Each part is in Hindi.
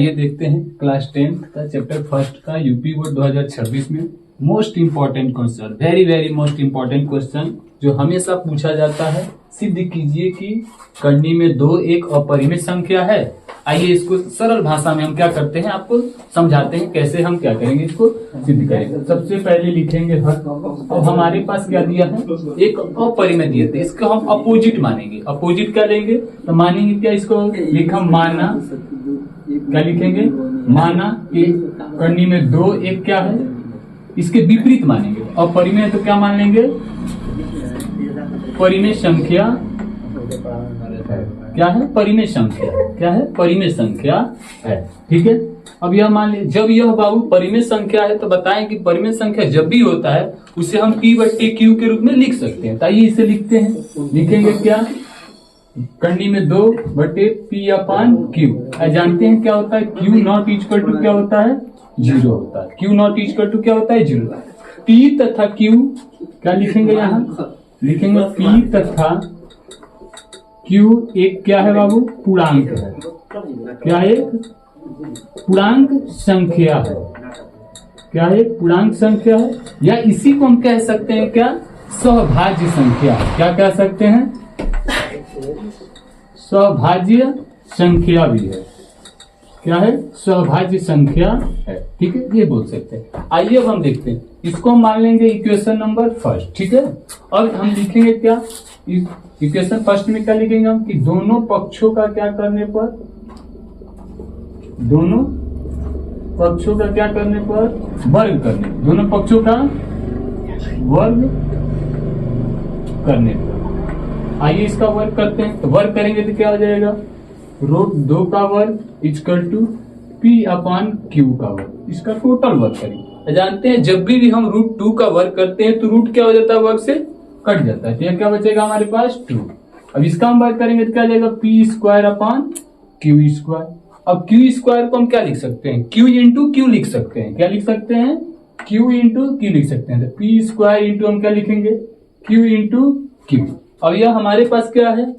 ये देखते हैं क्लास 10th का चैप्टर फर्स्ट का यूपी बोर्ड 2026 में most important question, very very most important question जो हमेशा पूछा जाता है। सिद्ध कीजिए कि करनी में 2 एक अपरिमित संख्या है। आइए इसको सरल भाषा में हम क्या करते हैं, आपको समझाते हैं कैसे हम क्या करेंगे, इसको सिद्ध करेंगे। सबसे पहले लिखेंगे हर। अब हमारे पास क्या दिया है, एक अपरिमित दिए थे, इसको हम अपोजिट मानेंगे। अपोजिट क्या लेंगे तो मानेंगे क्या, इसको लिखा माना, क्या लिखेंगे माना कि करनी में 2 एक क्या है, इसके विपरीत मानेंगे। अपरिमेय तो क्या मान लेंगे, परिमेय संख्या क्या है, परिमेय संख्या क्या है, परिमेय संख्या है। ठीक है, अब यह मान लीजिए जब यह बाबू परिमेय संख्या है तो बताएं कि परिमेय संख्या जब भी होता है उसे हम P/Q के रूप में लिख सकते हैं। आइए इसे लिखते हैं, लिखेंगे क्या, करनी में 2/P/Q। जानते हैं क्या होता है, Q नॉट इक्वल टू क्या होता है, 0 होता है। Q नॉट इक्वल टू क्या होता है, 0। P तथा Q क्या लिखेंगे, यहाँ लिखेंगे P तथा Q एक क्या है बाबू, पूर्णांक है। क्या है, पूर्णांक संख्या है। क्या है, पूर्णांक संख्या है, या इसी को हम कह सकते हैं क्या, सहभाज्य संख्या। क्या कह सकते हैं, सहभाज्य संख्या भी है। क्या है, सहभाज्य संख्या है। ठीक है, ये बोल सकते हैं। आइए अब हम देखते हैं, इसको हम मान लेंगे इक्वेशन नंबर फर्स्ट। ठीक है, अब हम लिखेंगे क्या, इक्वेशन फर्स्ट में क्या लिखेंगे हम कि दोनों पक्षों का क्या करने पर, दोनों पक्षों का क्या करने पर वर्ग करने, दोनों पक्षों का वर्ग करने पर। आइए इसका वर्ग करते हैं, तो वर्ग करेंगे तो क्या हो जाएगा, √2 का वर्ग इक्वल टू P/Q का वर्ग। इसका टोटल वर्ग करेंगे। जानते हैं जब भी हम √2 का वर्ग करते हैं तो रूट क्या हो जाता है, वर्ग से कट जाता है। तो यह क्या बचेगा हमारे पास 2। अब इसका हम वर्ग करेंगे तो क्या जाएगा, P² अब Q² को हम क्या लिख सकते हैं, Q इंटू Q लिख सकते हैं। क्या लिख सकते हैं, Q इंटू Q लिख सकते हैं। तो P² इंटू हम क्या लिखेंगे, Q इंटू Q। अब यह हमारे पास क्या है,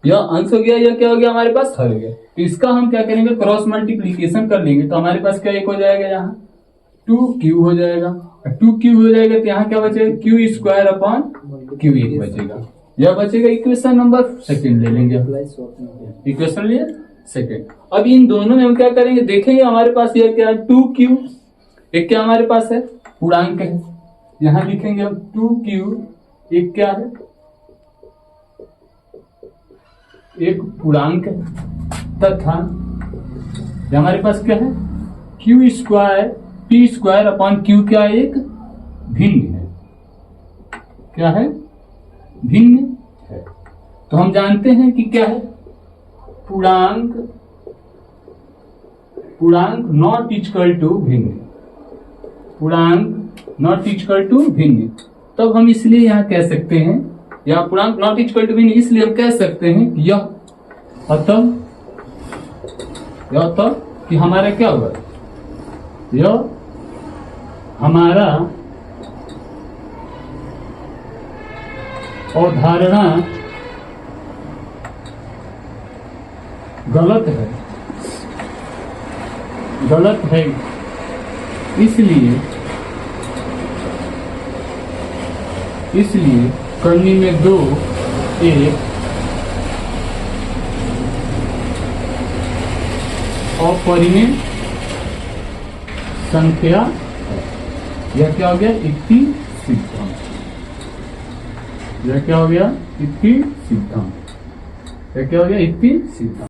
यह अंश हो गया, यह क्या हो गया हमारे पास हर हो गया। तो इसका हम क्या करेंगे, क्रॉस मल्टीप्लीकेशन कर लेंगे। तो हमारे पास क्या एक हो जाएगा, यहाँ 2Q हो जाएगा। 2Q हो जाएगा तो यहाँ क्या बचेगा, Q² बचेगा। यह बचेगा इक्वेशन नंबर सेकंड ले लेंगे, इक्वेशन लिए सेकंड। अब इन दोनों में हम क्या करेंगे, देखेंगे हमारे पास यह क्या है 2Q, एक क्या हमारे पास है पूर्णांक है। यहाँ लिखेंगे अब 2Q एक क्या है, एक पूर्णांक है, तथा हमारे पास क्या है Q² P²/Q क्या है, एक भिन्न है। क्या है, भिन्न है। तो हम जानते हैं कि क्या है, पूर्णांक नॉट इक्वल टू भिन्न, पूर्णांक नॉट इक्वल टू भिन्न। तब हम इसलिए यहाँ कह सकते हैं, या पूर्णांक नॉट इक्वल टू भिन्न, इसलिए हम कह सकते हैं कि यह अतः कि हमारा क्या होगा, यह हमारा अवधारणा गलत है। इसलिए करनी में 2 एक अपरिमेय संख्या है। यह क्या हो गया, युक्ति सिद्धांत। यह क्या हो गया, युक्ति सिद्धांत। यह क्या हो गया, युक्ति सिद्धांत।